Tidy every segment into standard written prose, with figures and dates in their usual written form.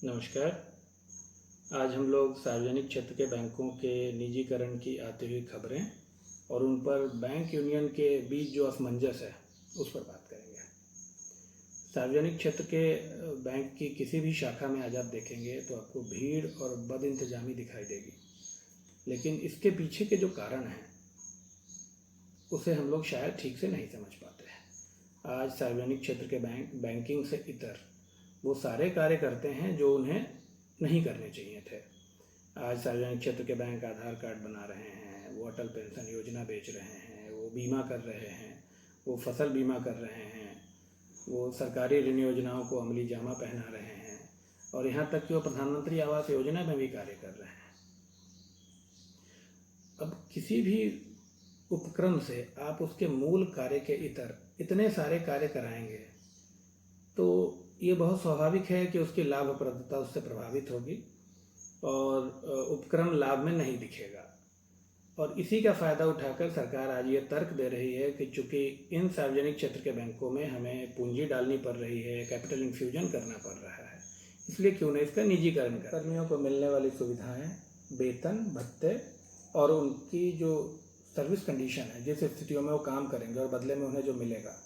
नमस्कार। आज हम लोग सार्वजनिक क्षेत्र के बैंकों के निजीकरण की आती हुई खबरें और उन पर बैंक यूनियन के बीच जो असमंजस है उस पर बात करेंगे। सार्वजनिक क्षेत्र के बैंक की किसी भी शाखा में आज आप देखेंगे तो आपको भीड़ और बदइंतजामी दिखाई देगी, लेकिन इसके पीछे के जो कारण हैं उसे हम लोग शायद ठीक से नहीं समझ पाते हैं। आज सार्वजनिक क्षेत्र के बैंक बैंकिंग से इतर वो सारे कार्य करते हैं जो उन्हें नहीं करने चाहिए थे। आज सार्वजनिक क्षेत्र के बैंक आधार कार्ड बना रहे हैं, वो अटल पेंशन योजना बेच रहे हैं, वो बीमा कर रहे हैं, वो फसल बीमा कर रहे हैं, वो सरकारी ऋण योजनाओं को अमली जामा पहना रहे हैं और यहाँ तक कि वो प्रधानमंत्री आवास योजना में भी कार्य कर रहे हैं। अब किसी भी उपक्रम से आप उसके मूल कार्य के इतर इतने सारे कार्य कराएंगे तो ये बहुत स्वाभाविक है कि उसकी लाभप्रदता उससे प्रभावित होगी और उपक्रम लाभ में नहीं दिखेगा। और इसी का फ़ायदा उठाकर सरकार आज ये तर्क दे रही है कि चूँकि इन सार्वजनिक क्षेत्र के बैंकों में हमें पूंजी डालनी पड़ रही है, कैपिटल इन्फ्यूजन करना पड़ रहा है, इसलिए क्यों नहीं इसका निजीकरण कर। कर्मियों को मिलने वाली सुविधाएँ, वेतन, भत्ते और उनकी जो सर्विस कंडीशन है, जिस स्थितियों में वो काम करेंगे और बदले में उन्हें जो मिलेगा,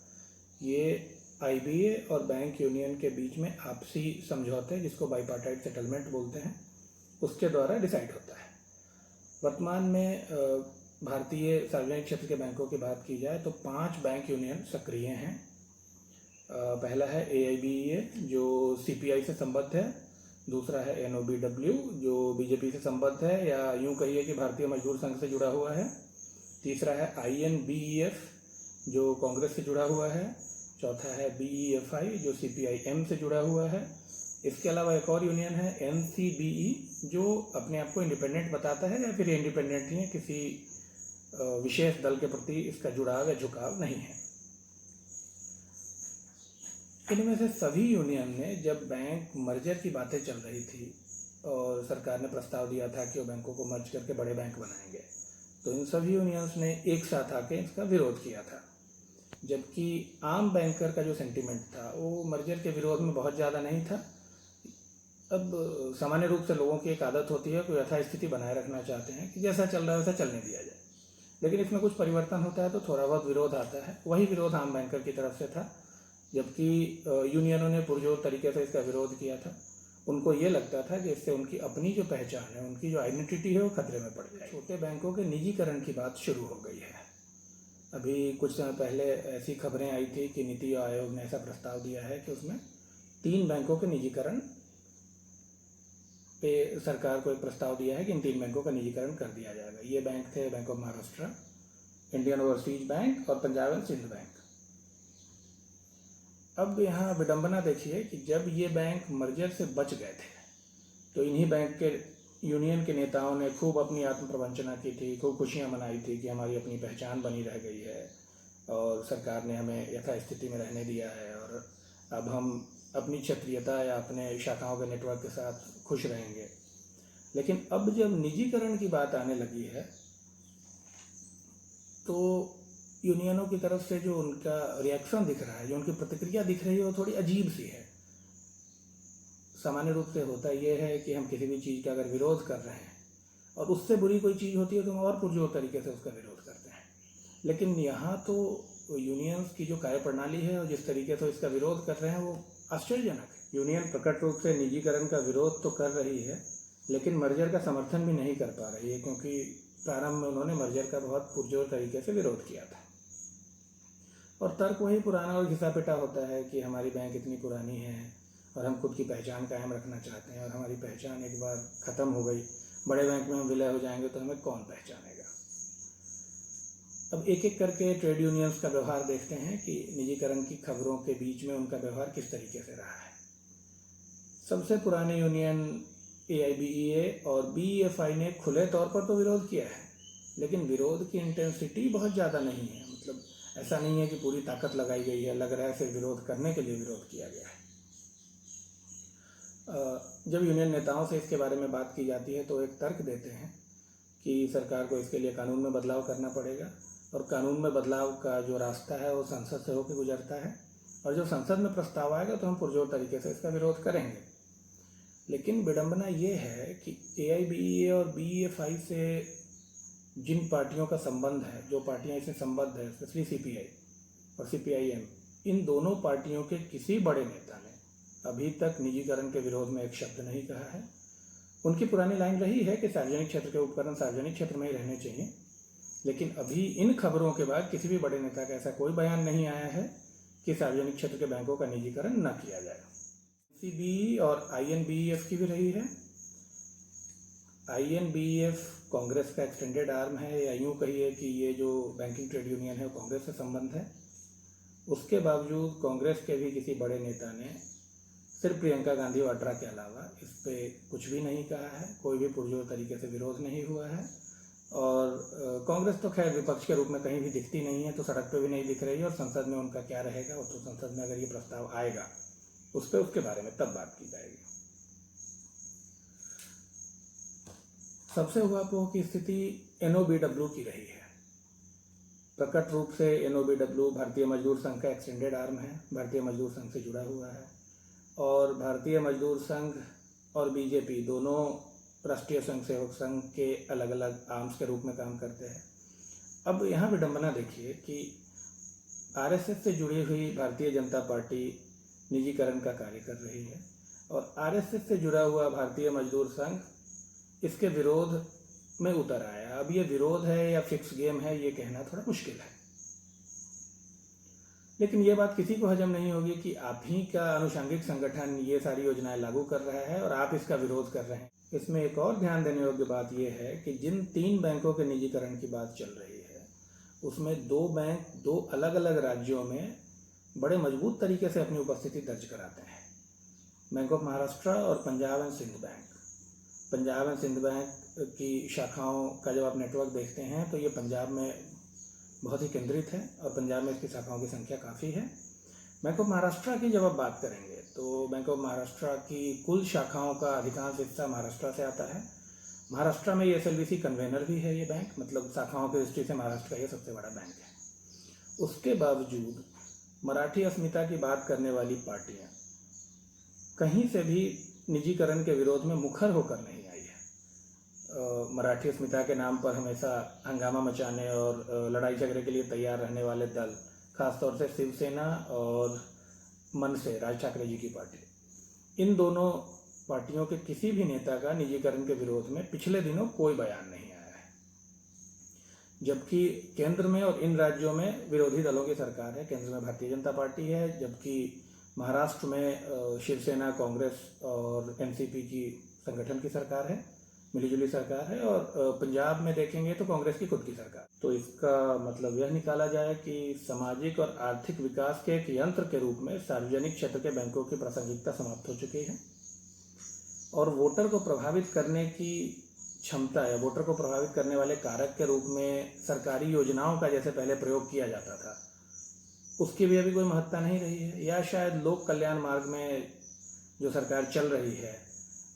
ये आईबीए और बैंक यूनियन के बीच में आपसी समझौते जिसको बाईपार्टाइट सेटलमेंट बोलते हैं उसके द्वारा डिसाइड होता है। वर्तमान में भारतीय सार्वजनिक क्षेत्र के बैंकों की बात की जाए तो 5 बैंक यूनियन सक्रिय हैं। पहला है AIBEA जो CPI से संबद्ध है, दूसरा है NOBW जो बीजेपी से संबद्ध है या यूँ कहिए कि भारतीय मजदूर संघ से जुड़ा हुआ है, तीसरा है INBEF जो कांग्रेस से जुड़ा हुआ है, चौथा है BEFI जो CPIM से जुड़ा हुआ है। इसके अलावा एक और यूनियन है NCBE जो अपने आप को इंडिपेंडेंट बताता है या फिर इंडिपेंडेंट ही है, किसी विशेष दल के प्रति इसका जुड़ाव या झुकाव नहीं है। इनमें से सभी यूनियन ने जब बैंक मर्जर की बातें चल रही थी और सरकार ने प्रस्ताव दिया था कि वो बैंकों को मर्ज करके बड़े बैंक बनाएंगे, तो इन सभी यूनियंस ने एक साथ आके इसका विरोध किया था। जबकि आम बैंकर का जो सेंटीमेंट था वो मर्जर के विरोध में बहुत ज़्यादा नहीं था। अब सामान्य रूप से लोगों की एक आदत होती है, कोई यथास्थिति बनाए रखना चाहते हैं कि जैसा चल रहा है वैसा चलने दिया जाए, लेकिन इसमें कुछ परिवर्तन होता है तो थोड़ा बहुत विरोध आता है। वही विरोध आम बैंकर की तरफ से था, जबकि यूनियनों ने पुरजोर तरीके से इसका विरोध किया था। उनको ये लगता था कि इससे उनकी अपनी जो पहचान है, उनकी जो आइडेंटिटी है वो खतरे में पड़ जाए। छोटे बैंकों के निजीकरण की बात शुरू हो गई है। अभी कुछ समय पहले ऐसी खबरें आई थी कि नीति आयोग ने ऐसा प्रस्ताव दिया है कि उसमें 3 बैंकों के निजीकरण पे सरकार को एक प्रस्ताव दिया है कि इन 3 बैंकों का निजीकरण कर दिया जाएगा। ये बैंक थे bank of Maharashtra, Indian overseas bank और पंजाब एंड सिंध बैंक। अब यहाँ विडंबना देखिए कि जब ये बैंक मर्जर से बच गए थे तो इन्हीं बैंक के यूनियन के नेताओं ने खूब अपनी आत्मप्रवंचना की थी, खूब खुशियाँ मनाई थी कि हमारी अपनी पहचान बनी रह गई है और सरकार ने हमें यथास्थिति में रहने दिया है और अब हम अपनी क्षेत्रीयता या अपने शाखाओं के नेटवर्क के साथ खुश रहेंगे। लेकिन अब जब निजीकरण की बात आने लगी है तो यूनियनों की तरफ से जो उनका रिएक्शन दिख रहा है, जो उनकी प्रतिक्रिया दिख रही है, वो थोड़ी अजीब सी है। सामान्य रूप से होता यह है कि हम किसी भी चीज़ का अगर विरोध कर रहे हैं और उससे बुरी कोई चीज़ होती है तो हम और पुरजोर तरीके से उसका विरोध करते हैं, लेकिन यहाँ तो यूनियंस की जो कार्यप्रणाली है और जिस तरीके से इसका विरोध कर रहे हैं वो आश्चर्यजनक है। यूनियन प्रकट रूप से निजीकरण का विरोध तो कर रही है लेकिन मर्जर का समर्थन भी नहीं कर पा रही है, क्योंकि प्रारंभ में उन्होंने मर्जर का बहुत पुरजोर तरीके से विरोध किया था। और तर्क वही पुराना और घिसा पिटा होता है कि हमारी बैंक इतनी पुरानी है और हम खुद की पहचान कायम रखना चाहते हैं और हमारी पहचान एक बार ख़त्म हो गई, बड़े बैंक में हम विलय हो जाएंगे तो हमें कौन पहचानेगा। अब एक एक करके ट्रेड यूनियंस का व्यवहार देखते हैं कि निजीकरण की खबरों के बीच में उनका व्यवहार किस तरीके से रहा है। सबसे पुराने यूनियन AIBEA और BEFI ने खुले तौर पर तो विरोध किया है, लेकिन विरोध की इंटेंसिटी बहुत ज़्यादा नहीं है। मतलब ऐसा नहीं है कि पूरी ताकत लगाई गई है, लग रहा है सिर्फ विरोध करने के लिए विरोध किया गया है। जब यूनियन नेताओं से इसके बारे में बात की जाती है तो एक तर्क देते हैं कि सरकार को इसके लिए कानून में बदलाव करना पड़ेगा और कानून में बदलाव का जो रास्ता है वो संसद से होकर गुजरता है और जब संसद में प्रस्ताव आएगा तो हम पुरजोर तरीके से इसका विरोध करेंगे। लेकिन विडंबना ये है कि AIBEA और BEFI से जिन पार्टियों का संबंध है, जो पार्टियां इससे संबद्ध है, स्पेशली CPI और CPIM, इन दोनों पार्टियों के किसी बड़े नेता ने अभी तक निजीकरण के विरोध में एक शब्द नहीं कहा है। उनकी पुरानी लाइन रही है कि सार्वजनिक क्षेत्र के उपकरण सार्वजनिक क्षेत्र में ही रहने चाहिए, लेकिन अभी इन खबरों के बाद किसी भी बड़े नेता का ऐसा कोई बयान नहीं आया है कि सार्वजनिक क्षेत्र के बैंकों का निजीकरण न किया जाए। NCBE और INBEF की भी रही है। INBEF कांग्रेस का एक्सटेंडेड आर्म है, या यूँ कहिए कि ये जो बैंकिंग ट्रेड यूनियन है वो कांग्रेस से संबंध है। उसके बावजूद कांग्रेस के भी किसी बड़े नेता ने सिर्फ प्रियंका गांधी वाड्रा के अलावा इस पर कुछ भी नहीं कहा है, कोई भी पुरजोर तरीके से विरोध नहीं हुआ है। और कांग्रेस तो खैर विपक्ष के रूप में कहीं भी दिखती नहीं है, तो सड़क पे भी नहीं दिख रही है, और संसद में उनका क्या रहेगा, वो तो संसद में अगर ये प्रस्ताव आएगा उस पर उसके बारे में तब बात की जाएगी। सबसे हुआपोह की स्थिति NOBW की रही है। प्रकट रूप से NOBW भारतीय मजदूर संघ का एक्सटेंडेड आर्म है, भारतीय मजदूर संघ से जुड़ा हुआ है, और भारतीय मजदूर संघ और BJP दोनों राष्ट्रीय स्वयं सेवक संघ के अलग अलग आर्म्स के रूप में काम करते हैं। अब यहाँ विडंबना देखिए कि RSS से जुड़ी हुई भारतीय जनता पार्टी निजीकरण का कार्य कर रही है, और RSS से जुड़ा हुआ भारतीय मजदूर संघ इसके विरोध में उतर आया। अब ये विरोध है या फिक्स गेम है, ये कहना थोड़ा मुश्किल है। लेकिन ये बात किसी को हजम नहीं होगी कि आप ही का आनुषंगिक संगठन ये सारी योजनाएं लागू कर रहा है और आप इसका विरोध कर रहे हैं। इसमें एक और ध्यान देने योग्य बात यह है कि जिन 3 बैंकों के निजीकरण की बात चल रही है, उसमें 2 बैंक 2 अलग अलग राज्यों में बड़े मजबूत तरीके से अपनी उपस्थिति दर्ज कराते हैं, बैंक ऑफ महाराष्ट्र और Punjab and Sindh bank. Punjab and Sindh bank की शाखाओं का जब आप नेटवर्क देखते हैं तो ये पंजाब में बहुत ही केंद्रित है, और पंजाब में इसकी शाखाओं की संख्या काफ़ी है। बैंक ऑफ महाराष्ट्र की जब आप बात करेंगे तो बैंक ऑफ महाराष्ट्र की कुल शाखाओं का अधिकांश हिस्सा महाराष्ट्र से आता है। महाराष्ट्र में ये SLBC कन्वेनर भी है ये बैंक, मतलब शाखाओं की दृष्टि से महाराष्ट्र का ये सबसे बड़ा बैंक है। उसके बावजूद मराठी अस्मिता की बात करने वाली पार्टियां कहीं से भी निजीकरण के विरोध में मुखर होकर नहीं आई है। मराठी अस्मिता के नाम पर हमेशा हंगामा मचाने और लड़ाई झगड़े के लिए तैयार रहने वाले दल, खासतौर से शिवसेना और मनसे, राज ठाकरे जी की पार्टी, इन दोनों पार्टियों के किसी भी नेता का निजीकरण के विरोध में पिछले दिनों कोई बयान नहीं आया है। जबकि केंद्र में और इन राज्यों में विरोधी दलों की सरकार है। केंद्र में भारतीय जनता पार्टी है, जबकि महाराष्ट्र में शिवसेना, कांग्रेस और NCP की संगठन की सरकार है, मिलीजुली सरकार है, और पंजाब में देखेंगे तो कांग्रेस की खुद की सरकार। तो इसका मतलब यह निकाला जाए कि सामाजिक और आर्थिक विकास के एक यंत्र के रूप में सार्वजनिक क्षेत्र के बैंकों की प्रासंगिकता समाप्त हो चुकी है, और वोटर को प्रभावित करने की क्षमता या वोटर को प्रभावित करने वाले कारक के रूप में सरकारी योजनाओं का जैसे पहले प्रयोग किया जाता था, उसकी भी अभी कोई महत्ता नहीं रही है। या शायद लोक कल्याण मार्ग में जो सरकार चल रही है,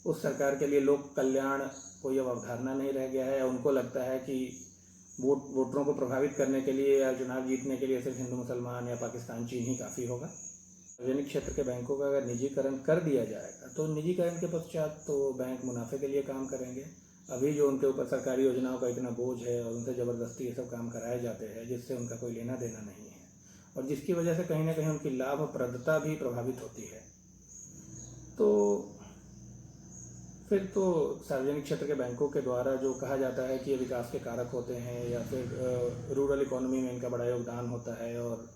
उस सरकार के लिए लोक कल्याण कोई अब अवधारणा नहीं रह गया है। उनको लगता है कि वोटरों को प्रभावित करने के लिए या चुनाव जीतने के लिए सिर्फ हिंदू मुसलमान या पाकिस्तान चीन ही काफ़ी होगा। सार्वजनिक क्षेत्र के बैंकों का अगर निजीकरण कर दिया जाएगा तो निजीकरण के पश्चात तो बैंक मुनाफे के लिए काम करेंगे। अभी जो उनके ऊपर सरकारी योजनाओं का इतना बोझ है और उनसे ज़बरदस्ती ये सब काम कराए जाते हैं जिससे उनका कोई लेना देना नहीं है, और जिसकी वजह से कहीं ना कहीं उनकी लाभप्रदता भी प्रभावित होती है, तो फिर तो सार्वजनिक क्षेत्र के बैंकों के द्वारा जो कहा जाता है कि ये विकास के कारक होते हैं या फिर रूरल इकोनॉमी में इनका बड़ा योगदान होता है और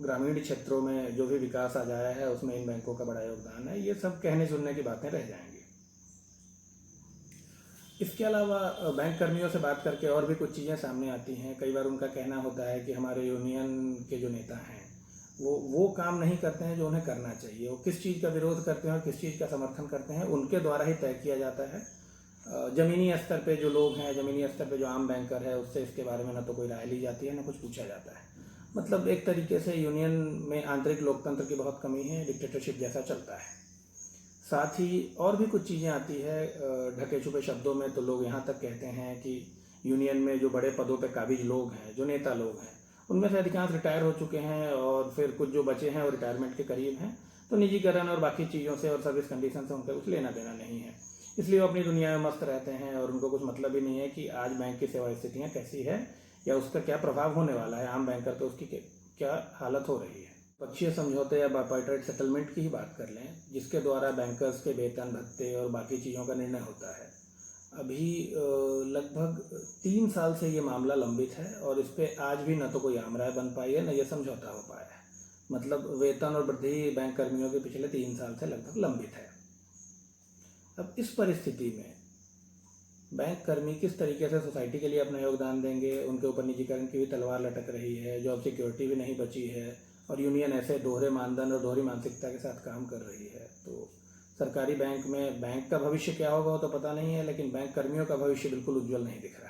ग्रामीण क्षेत्रों में जो भी विकास आ जाया है उसमें इन बैंकों का बड़ा योगदान है, ये सब कहने सुनने की बातें रह जाएंगी। इसके अलावा बैंक कर्मियों से बात करके और भी कुछ चीज़ें सामने आती हैं। कई बार उनका कहना होता है कि हमारे यूनियन के जो नेता हैं वो काम नहीं करते हैं जो उन्हें करना चाहिए। वो किस चीज़ का विरोध करते हैं और किस चीज़ का समर्थन करते हैं उनके द्वारा ही तय किया जाता है। ज़मीनी स्तर पे जो लोग हैं, ज़मीनी स्तर पे जो आम बैंकर है, उससे इसके बारे में ना तो कोई राय ली जाती है ना कुछ पूछा जाता है। मतलब एक तरीके से यूनियन में आंतरिक लोकतंत्र की बहुत कमी है, डिक्टेटरशिप जैसा चलता है। साथ ही और भी कुछ चीज़ें आती है ढके छुपे शब्दों में, तो लोग यहाँ तक कहते हैं कि यूनियन में जो बड़े पदों पे काबिज लोग हैं, जो नेता लोग हैं, उनमें से अधिकांश रिटायर हो चुके हैं और फिर कुछ जो बचे हैं वो रिटायरमेंट के करीब हैं। तो निजीकरण और बाकी चीज़ों से और सर्विस कंडीशन से उनका कुछ लेना देना नहीं है, इसलिए वो अपनी दुनिया में मस्त रहते हैं और उनको कुछ मतलब ही नहीं है कि आज बैंक की सेवा स्थितियाँ कैसी है या उसका क्या प्रभाव होने वाला है आम बैंकर पे, उसकी क्या हालत हो रही है। पक्षीय समझौते या बाइपार्टाइट सेटलमेंट की ही बात कर लें, जिसके द्वारा बैंकर्स के वेतन भत्ते और बाकी चीज़ों का निर्णय होता है। अभी लगभग 3 साल से ये मामला लंबित है और इस पर आज भी न तो कोई आम राय बन पाई है न ये समझौता हो पाया है। मतलब वेतन और वृद्धि बैंक कर्मियों के पिछले 3 साल से लगभग लंबित है। अब इस परिस्थिति में बैंक कर्मी किस तरीके से सोसाइटी के लिए अपना योगदान देंगे, उनके ऊपर निजीकरण की भी तलवार लटक रही है, जॉब सिक्योरिटी भी नहीं बची है और यूनियन ऐसे दोहरे मानदंड और दोहरी मानसिकता के साथ काम कर रही है। तो सरकारी बैंक में बैंक का भविष्य क्या होगा वो तो पता नहीं है, लेकिन बैंक कर्मियों का भविष्य बिल्कुल उज्जवल नहीं दिख रहा है।